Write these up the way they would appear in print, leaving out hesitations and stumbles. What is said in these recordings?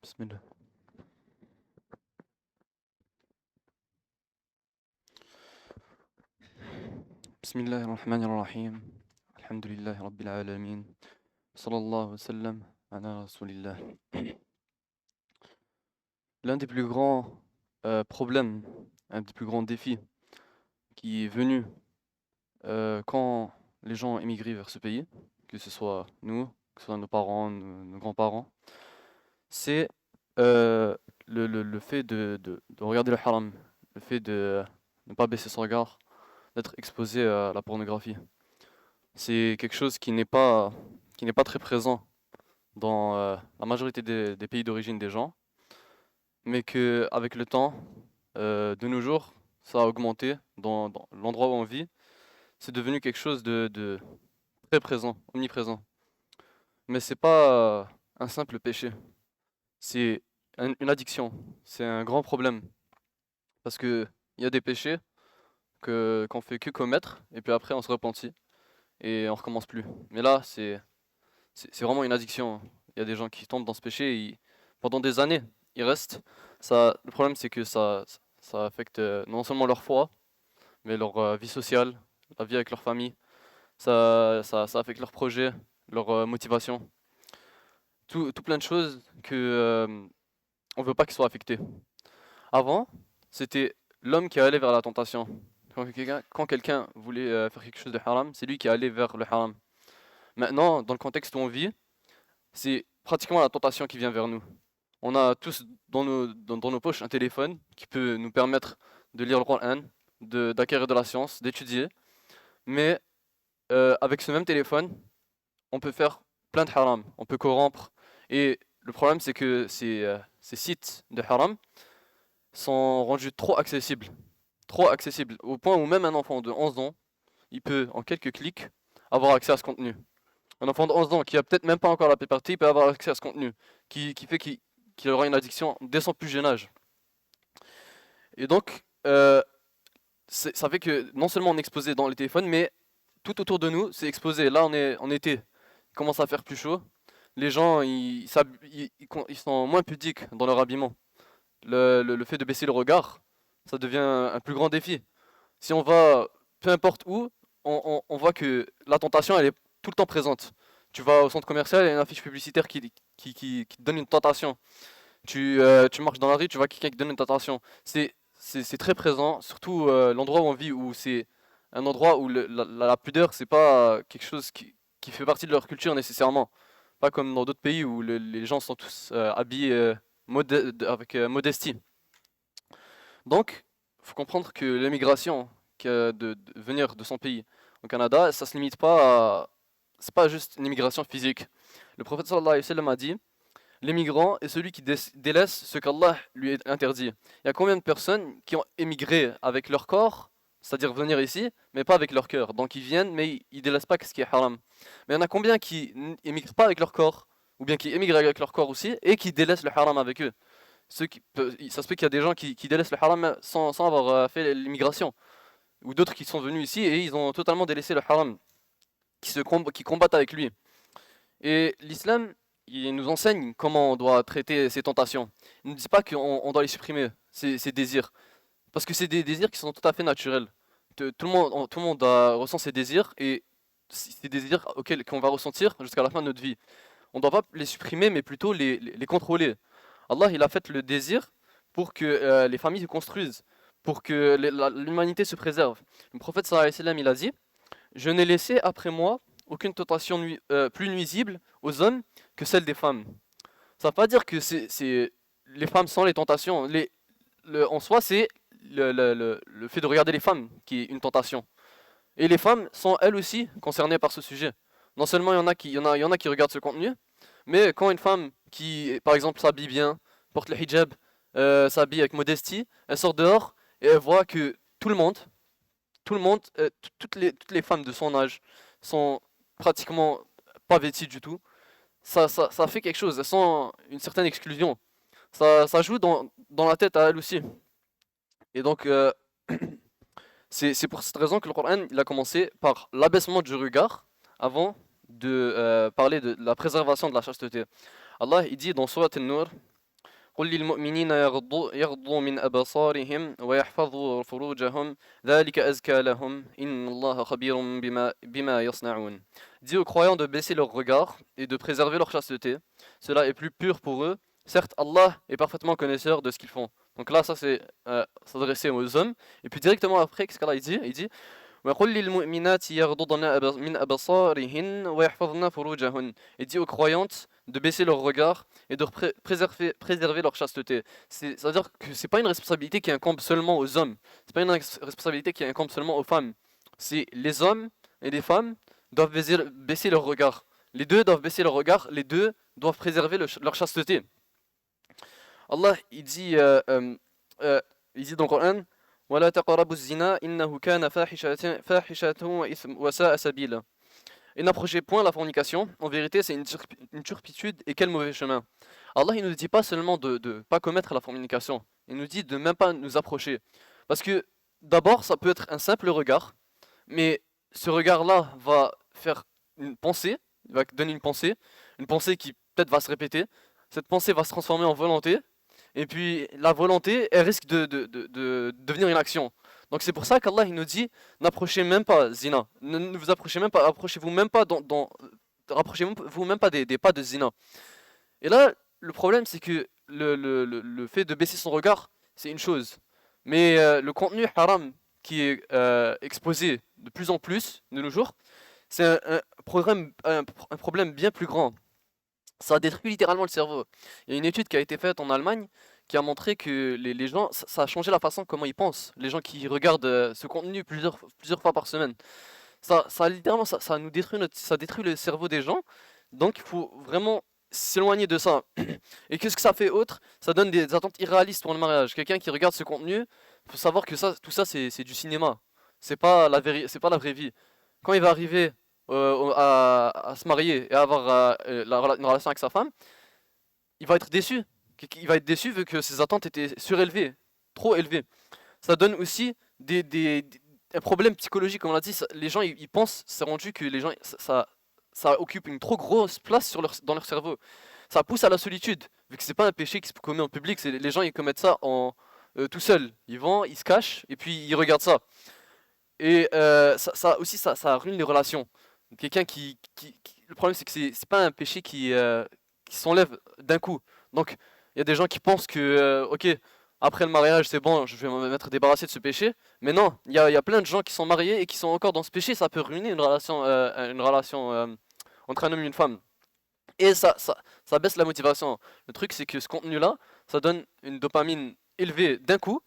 بسم الله. بسم الله الرحمن الرحيم. الحمد لله رب العالمين. صلى الله وسلم على رسول الله. L'un des plus grands problèmes, un des plus grands défis qui est venu quand les gens ont émigré vers ce pays, que ce soit nous, que ce soit nos parents, nos grands-parents, c'est le fait de regarder le haram, le fait de ne pas baisser son regard, d'être exposé à la pornographie. C'est quelque chose qui n'est pas très présent dans la majorité des pays d'origine des gens, mais que avec le temps, de nos jours, ça a augmenté dans l'endroit où on vit. C'est devenu quelque chose de très présent, omniprésent. Mais c'est pas un simple péché, c'est une addiction, c'est un grand problème. Parce que il y a des péchés qu'on fait que commettre, et puis après on se repentit, et on recommence plus. Mais là, c'est vraiment une addiction. Il y a des gens qui tombent dans ce péché et pendant des années, ils restent. Ça, le problème, c'est que ça affecte non seulement leur foi, mais leur vie sociale, la vie avec leur famille. Ça affecte leurs projets, leur motivation. Tout plein de choses que on veut pas qu'ils soient affectés. Avant, c'était l'homme qui allait vers la tentation. Quand quelqu'un voulait faire quelque chose de haram, c'est lui qui allait vers le haram. Maintenant, dans le contexte où on vit, c'est pratiquement la tentation qui vient vers nous. On a tous dans nos poches un téléphone qui peut nous permettre de lire le Coran, d'acquérir de la science, d'étudier. Mais avec ce même téléphone, on peut faire plein de haram, on peut corrompre. Et le problème, c'est que ces sites de haram sont rendus trop accessibles, au point où même un enfant de 11 ans, il peut, en quelques clics, avoir accès à ce contenu. Un enfant de 11 ans qui a peut-être même pas encore la puberté, il peut avoir accès à ce contenu, qui fait qu'il aura une addiction dès son plus jeune âge. Et donc, ça fait que non seulement on est exposé dans les téléphones, mais tout autour de nous, c'est exposé. Là, on est en été, il commence à faire plus chaud. Les gens, ils sont moins pudiques dans leur habillement. Le fait de baisser le regard, ça devient un plus grand défi. Si on va, peu importe où, on voit que la tentation, elle est tout le temps présente. Tu vas au centre commercial, il y a une affiche publicitaire qui te donne une tentation. Tu marches dans la rue, tu vois quelqu'un qui te donne une tentation. C'est très présent, surtout l'endroit où on vit, où c'est un endroit où la pudeur, c'est pas quelque chose qui fait partie de leur culture nécessairement. Pas comme dans d'autres pays où les gens sont tous habillés avec modestie. Donc, il faut comprendre que l'émigration, de venir de son pays au Canada, ça se limite pas à... C'est pas juste une immigration physique. Le prophète sallallahu alayhi wa sallam a dit, l'émigrant est celui qui délaisse ce qu'Allah lui a interdit. Il y a combien de personnes qui ont émigré avec leur corps, c'est-à-dire venir ici, mais pas avec leur cœur. Donc ils viennent, mais ils délaissent pas ce qui est haram. Mais il y en a combien qui émigrent pas avec leur corps, ou bien qui émigrent avec leur corps aussi, et qui délaissent le haram avec eux. Ça se peut qu'il y a des gens qui délaissent le haram sans avoir fait l'immigration, ou d'autres qui sont venus ici et ils ont totalement délaissé le haram, qui combattent avec lui. Et l'islam, il nous enseigne comment on doit traiter ces tentations. Il ne dit pas qu'on doit les supprimer, ces désirs, parce que c'est des désirs qui sont tout à fait naturels. Tout le monde ressent ces désirs, et c'est des désirs auxquels qu'on va ressentir jusqu'à la fin de notre vie. On ne doit pas les supprimer, mais plutôt les contrôler. Allah, il a fait le désir pour que les familles se construisent, pour que l'humanité se préserve. Le prophète sallallahu alayhi wa sallam, il a dit, je n'ai laissé après moi aucune tentation plus nuisible aux hommes que celle des femmes. Ça ne veut pas dire que c'est les femmes sans les tentations. En soi, c'est le fait de regarder les femmes qui est une tentation. Et les femmes sont elles aussi concernées par ce sujet. Non seulement il y en a qui regardent ce contenu, mais quand une femme qui, par exemple, s'habille bien, porte le hijab, s'habille avec modestie, elle sort dehors et elle voit que tout le monde, toutes les femmes de son âge sont pratiquement pas vêtues du tout. Ça fait quelque chose, elles sentent une certaine exclusion. Ça joue dans la tête à elle aussi. Et donc, c'est pour cette raison que le Coran il a commencé par l'abaissement du regard avant de parler de la préservation de la chasteté. Allah il dit dans Surat An-Nur, قل للمؤمنين يغضوا من أبصارهم ويحفظوا فروجهم ذلك أزكى لهم إن الله خبير بما يصنعون. Dis aux croyants de baisser leur regard et de préserver leur chasteté. Cela est plus pur pour eux. Certes, Allah est parfaitement connaisseur de ce qu'ils font. Donc là, ça c'est s'adresser aux hommes. Et puis directement après, qu'est-ce qu'Allah dit? Il dit وَقُلْ لِلْمُؤْمِنَاتِ يَغْضُضْنَ مِنْ أَبْصَارِهِنْ وَيَحْفَظْنَ فُرُوجَهُنْ. Et dit aux croyantes de baisser leur regard et de préserver leur chasteté. C'est-à-dire que c'est pas une responsabilité qui incombe seulement aux hommes. C'est pas une responsabilité qui incombe seulement aux femmes. C'est les hommes et les femmes doivent baisser leur regard. Les deux doivent baisser leur regard. Les deux doivent préserver leur chasteté. Allah, il dit dans le Coran, وَلَا تَقْرَبُوا الزِّنَا إِنَّهُ كَانَ فَاحِشَةً وَسَاءَ سَبِيلًا. Et n'approchez point la fornication, en vérité c'est une turpitude et quel mauvais chemin. Allah il ne nous dit pas seulement de pas commettre la fornication, il nous dit de même pas nous approcher. Parce que d'abord ça peut être un simple regard, mais ce regard-là va faire une pensée, il va donner une pensée qui peut-être va se répéter, cette pensée va se transformer en volonté, et puis la volonté elle risque de devenir une action. Donc c'est pour ça qu'Allah il nous dit n'approchez même pas zina, ne vous approchez même pas, approchez-vous même pas rapprochez-vous même pas des pas de zina. Et là le problème c'est que le fait de baisser son regard c'est une chose, mais le contenu haram qui est exposé de plus en plus de nos jours, c'est un problème bien plus grand. Ça détruit littéralement le cerveau. Il y a une étude qui a été faite en Allemagne qui a montré que les gens, ça a changé la façon comment ils pensent. Les gens qui regardent ce contenu plusieurs fois par semaine. Littéralement, ça nous détruit ça détruit le cerveau des gens. Donc il faut vraiment s'éloigner de ça. Et qu'est-ce que ça fait autre? Ça donne des attentes irréalistes pour le mariage. Quelqu'un qui regarde ce contenu, faut savoir que tout ça c'est du cinéma. C'est pas c'est pas la vraie vie. Quand il va arriver à se marier et à avoir une relation avec sa femme, il va être déçu. Il va être déçu vu que ses attentes étaient surélevées, trop élevées. Ça donne aussi un problème psychologique, comme on l'a dit. Les gens ils pensent, c'est rendu que les gens ça occupe une trop grosse place dans leur cerveau. Ça pousse à la solitude, vu que c'est pas un péché qui se commet en public. Les gens ils commettent ça tout seuls. Ils vont, ils se cachent et puis ils regardent ça. Et ça aussi ça ruine les relations. Quelqu'un le problème c'est que c'est pas un péché qui s'enlève d'un coup. Donc il y a des gens qui pensent que ok, après le mariage c'est bon, je vais m'être débarrassé de ce péché. Mais non, il y a plein de gens qui sont mariés et qui sont encore dans ce péché. Ça peut ruiner une relation entre un homme et une femme. Et ça baisse la motivation. Le truc c'est que ce contenu là, ça donne une dopamine élevée d'un coup.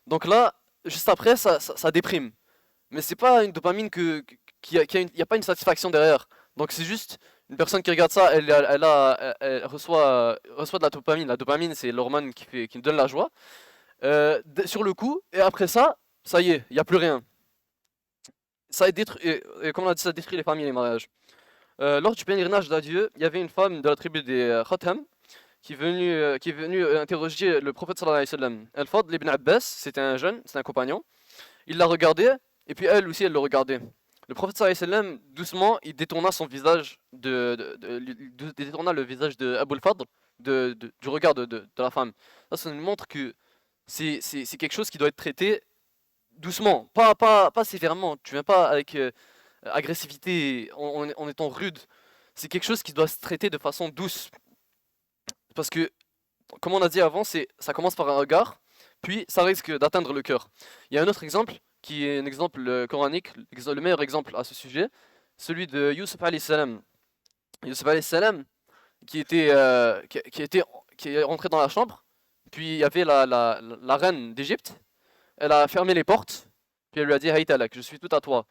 Donc là, juste après ça déprime. Mais c'est pas une dopamine il n'y a pas une satisfaction derrière. Donc c'est juste une personne qui regarde ça, elle reçoit de la dopamine. La dopamine, c'est l'hormone qui nous donne la joie. Sur le coup, et après ça y est, il n'y a plus rien. Ça détruit, et comme on a dit, ça détruit les familles et les mariages. Lors du pèlerinage d'adieu, il y avait une femme de la tribu des Khatam qui est venue interroger le prophète sallallahu alayhi wa sallam. Al-Fadl ibn Abbas, c'était un compagnon. Il la regardait, et puis elle aussi, elle le regardait. Le prophète sallallahu alayhi wa sallam, doucement, il détourna son visage détourna le visage de Abu al-Fadl du regard de la femme. Ça nous montre que c'est quelque chose qui doit être traité doucement, pas sévèrement. Tu viens pas avec agressivité en étant rude. C'est quelque chose qui doit se traiter de façon douce. Parce que, comme on a dit avant, ça commence par un regard, puis ça risque d'atteindre le cœur. Il y a un autre exemple qui est un exemple coranique, le meilleur exemple à ce sujet, celui de Yusuf alayhi salam. Yusuf alayhi salam qui est rentré dans la chambre, puis il y avait la reine d'Égypte, elle a fermé les portes, puis elle lui a dit Haytalak, je suis tout à toi.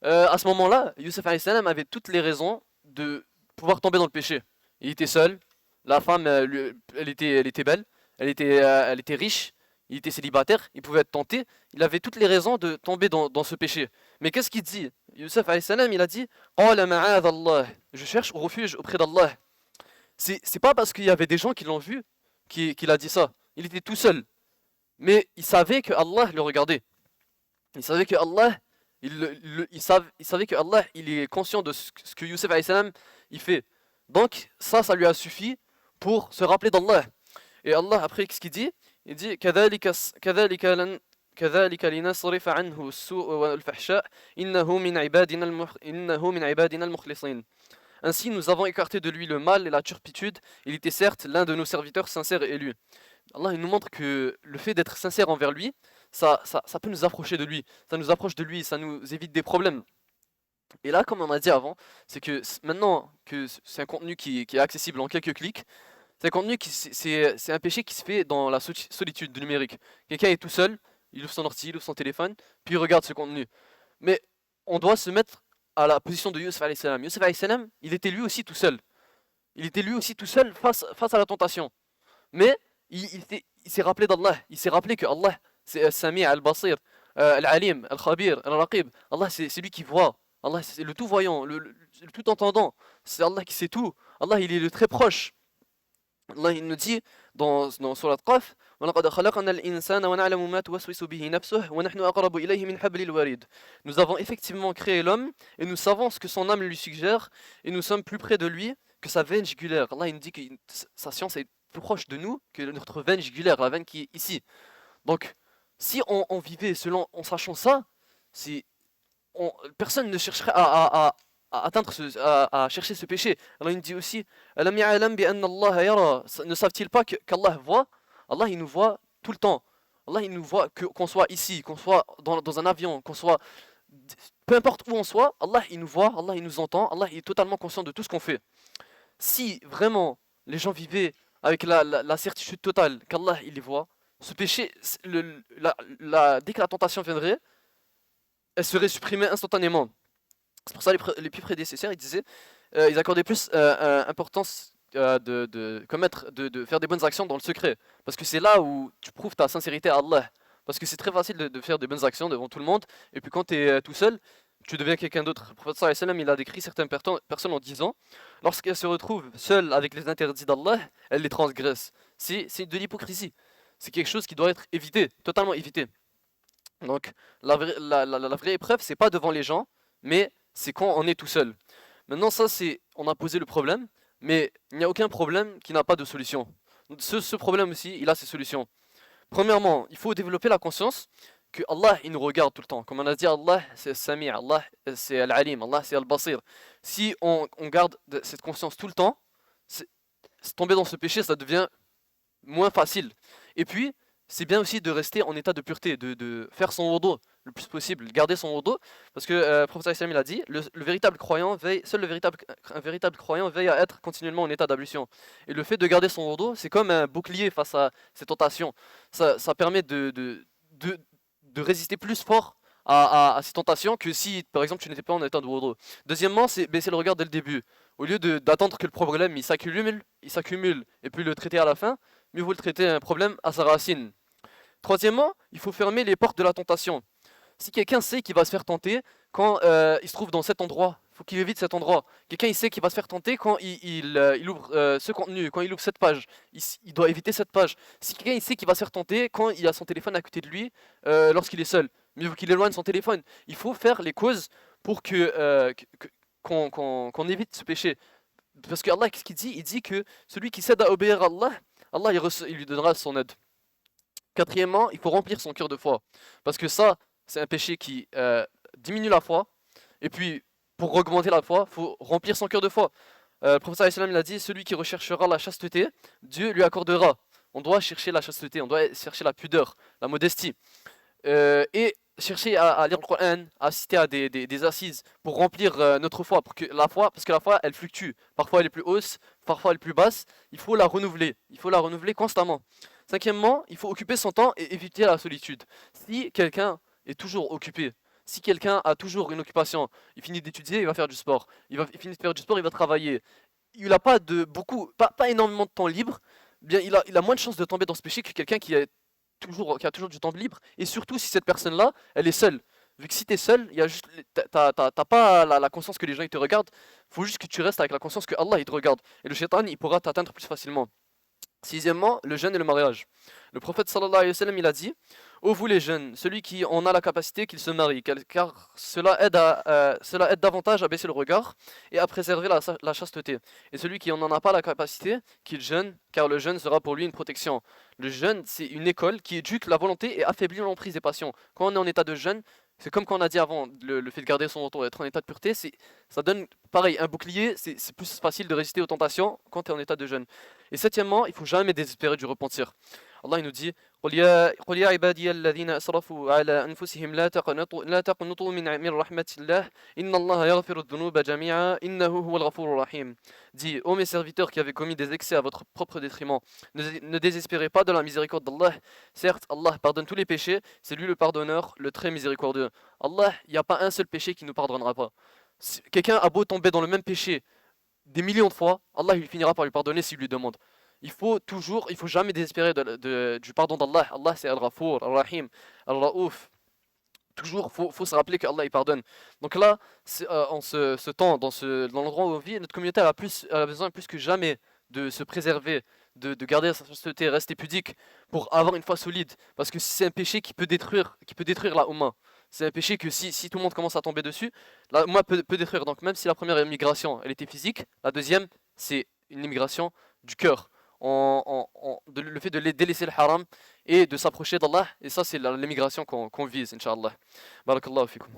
À ce moment-là, Yusuf alayhi salam avait toutes les raisons de pouvoir tomber dans le péché. Il était seul, la femme elle était belle, elle était riche, il était célibataire, il pouvait être tenté, il avait toutes les raisons de tomber dans ce péché. Mais qu'est-ce qu'il dit? Yusuf alayhi salam, il a dit Qala ma'adha Allah, je cherche refuge auprès d'Allah. C'est pas parce qu'il y avait des gens qui l'ont vu qu'il a dit ça. Il était tout seul. Mais il savait que Allah le regardait. Il savait que Allah, il savait que Allah, il est conscient de ce que Yusuf alayhi salam il fait. Donc ça lui a suffi pour se rappeler d'Allah. Et Allah, après, qu'est-ce qu'il dit? Il dit كذلك لنصرف عنه السوء والفحشاء إنه من عبادنا المخلصين. Ainsi, nous avons écarté de lui le mal et la turpitude. Il était certes l'un de nos serviteurs sincères et élus. Allah il nous montre que le fait d'être sincère envers lui, ça peut nous approcher de lui. Ça nous approche de lui, ça nous évite des problèmes. Et là, comme on a dit avant, c'est que maintenant que c'est un contenu qui est accessible en quelques clics, c'est un contenu c'est un péché qui se fait dans la solitude numérique. Quelqu'un est tout seul, il ouvre son ordi, il ouvre son téléphone, puis il regarde ce contenu. Mais on doit se mettre à la position de Yusuf alayhi salam. Yusuf alayhi salam, il était lui aussi tout seul. Il était lui aussi tout seul face à la tentation. Mais il s'est rappelé d'Allah. Il s'est rappelé que Allah, c'est Al-Sami', Al-Basir, Al-Alim, Al-Khabir, Al-Raqib. Allah, c'est lui qui voit. Allah, c'est le tout voyant, le tout entendant. C'est Allah qui sait tout. Allah, il est le très proche. Allah, il nous dit dans Surat Qaf, وَلَقَدْ خَلَقْنَا الْإِنسَانَ وَنَعْلَمُ مَا تُوَسْوِسُ بِهِ نَفْسُهُ وَنَحْنُ أَقْرَبُ إِلَيْهِ مِنْ حَبْلِ الْوَرِيدِ. Nous avons effectivement créé l'homme et nous savons ce que son âme lui suggère et nous sommes plus près de lui que sa veine jugulaire. Allah, il nous dit que sa science est plus proche de nous que notre veine jugulaire, la veine qui est ici. Donc, si on vivait en sachant ça, personne ne chercherait à atteindre à chercher ce péché. Allah il dit aussi Alam ya'lam bi anna Allah yara. Ne savent-ils pas qu'Allah voit? Allah il nous voit tout le temps. Allah il nous voit qu'on soit ici, qu'on soit dans un avion, qu'on soit peu importe où on soit, Allah il nous voit, Allah il nous entend, Allah il est totalement conscient de tout ce qu'on fait. Si vraiment les gens vivaient avec la certitude totale qu'Allah il les voit, ce péché, dès que la tentation viendrait, elle serait supprimée instantanément. C'est pour ça les plus prédécesseurs, ils disaient, ils accordaient plus importance de faire des bonnes actions dans le secret. Parce que c'est là où tu prouves ta sincérité à Allah. Parce que c'est très facile de faire des bonnes actions devant tout le monde, et puis quand tu es tout seul, tu deviens quelqu'un d'autre. Le prophète sallallahu alayhi wa sallam, il a décrit certaines personnes en disant, lorsqu'elles se retrouvent seules avec les interdits d'Allah, elles les transgressent. C'est de l'hypocrisie. C'est quelque chose qui doit être évité, totalement évité. Donc la vraie épreuve, c'est pas devant les gens, mais c'est quand on est tout seul. Maintenant, on a posé le problème, mais il n'y a aucun problème qui n'a pas de solution. Ce problème aussi, il a ses solutions. Premièrement, il faut développer la conscience que Allah, il nous regarde tout le temps. Comme on a dit, Allah, c'est Sami', Allah, c'est Al-Alim, Allah, c'est Al-Basir. Si on garde cette conscience tout le temps, tomber dans ce péché, ça devient moins facile. Et puis, c'est bien aussi de rester en état de pureté, de faire son wudu le plus possible, garder son wudu, parce que le prophète il a dit, le véritable croyant veille, un véritable croyant veille à être continuellement en état d'ablution. Et le fait de garder son wudu, c'est comme un bouclier face à ces tentations. Ça permet de résister plus fort à ces tentations que si, par exemple, tu n'étais pas en état de wudu. Deuxièmement, c'est baisser le regard dès le début. Au lieu d'attendre que le problème il s'accumule et puis le traiter à la fin, mieux vaut le traiter un problème à sa racine. Troisièmement, il faut fermer les portes de la tentation. Si quelqu'un sait qu'il va se faire tenter quand il se trouve dans cet endroit, il faut qu'il évite cet endroit. Quelqu'un il sait qu'il va se faire tenter quand il ouvre ce contenu, quand il ouvre cette page, il doit éviter cette page. Si quelqu'un il sait qu'il va se faire tenter quand il a son téléphone à côté de lui, lorsqu'il est seul, mieux vaut qu'il éloigne son téléphone. Il faut faire les causes pour qu'on évite ce péché. Parce que Allah, qu'est-ce qu'il dit? Il dit que celui qui cède à obéir à Allah, Allah il lui donnera son aide. Quatrièmement, il faut remplir son cœur de foi. Parce que ça, c'est un péché qui diminue la foi. Et puis, pour augmenter la foi, il faut remplir son cœur de foi. Le prophète sallallahu alayhi wa sallam il a dit, celui qui recherchera la chasteté, Dieu lui accordera. On doit chercher la chasteté, on doit chercher la pudeur, la modestie. Et chercher à lire le Coran, à assister à des assises pour remplir notre foi, parce que la foi, elle fluctue. Parfois elle est plus hausse, parfois elle est plus basse. Il faut la renouveler constamment. Cinquièmement, il faut occuper son temps et éviter la solitude. Si quelqu'un est toujours occupé, si quelqu'un a toujours une occupation, il finit d'étudier, il va faire du sport. Il finit de faire du sport, il va travailler. Il n'a pas pas énormément de temps libre. Bien, il a moins de chances de tomber dans ce péché que quelqu'un qui a toujours du temps libre. Et surtout si cette personne-là, elle est seule. Vu que si tu es seul, t'as pas la conscience que les gens ils te regardent. Il faut juste que tu restes avec la conscience que Allah il te regarde. Et le shaitan il pourra t'atteindre plus facilement. Sixièmement, le jeûne et le mariage. Le prophète sallallahu alayhi wa sallam, il a dit: ô vous les jeunes, celui qui en a la capacité, qu'il se marie, car cela aide davantage à baisser le regard et à préserver la chasteté. Et celui qui n'en a pas la capacité, qu'il jeûne, car le jeûne sera pour lui une protection. Le jeûne, c'est une école qui éduque la volonté et affaiblit l'emprise des passions. Quand on est en état de jeûne, c'est comme qu'on a dit avant, le fait de garder son menton, d'être en état de pureté, ça donne pareil, un bouclier, c'est plus facile de résister aux tentations quand tu es en état de jeûne. Et septièmement, il ne faut jamais désespérer du repentir. Allah il nous dit: قل يا عبادي الذين أسرفوا على أنفسهم لا تقنطوا من رحمة الله إن الله يغفر الذنوب جميعا إنه هو الغفور الرحيم. Dis, ô mes serviteurs qui avez commis des excès à votre propre détriment, ne désespérez pas de la miséricorde d'Allah. Certes, Allah pardonne tous les péchés, c'est lui le pardonneur, le très miséricordieux. Allah, il n'y a pas un seul péché qui ne nous pardonnera pas. Si quelqu'un a beau tomber dans le même péché des millions de fois, Allah il finira par lui pardonner s'il lui demande. Il faut jamais désespérer du pardon d'Allah. Allah c'est Al-Ghafour, Al-Rahim, Al-Raouf. Toujours, faut se rappeler qu'Allah il pardonne. Donc là, en ce temps, dans l'endroit où on vit, notre communauté a besoin plus que jamais de se préserver, de garder sa chasteté, rester pudique pour avoir une foi solide. Parce que c'est un péché qui peut détruire la Ummah. C'est un péché que si tout le monde commence à tomber dessus, la Ummah peut détruire. Donc même si la première immigration, elle était physique, la deuxième, c'est une immigration du cœur. Le fait de délaisser le haram et de s'approcher d'Allah, et ça c'est l'immigration qu'on vise, Inch'Allah. Barakallahu fikum.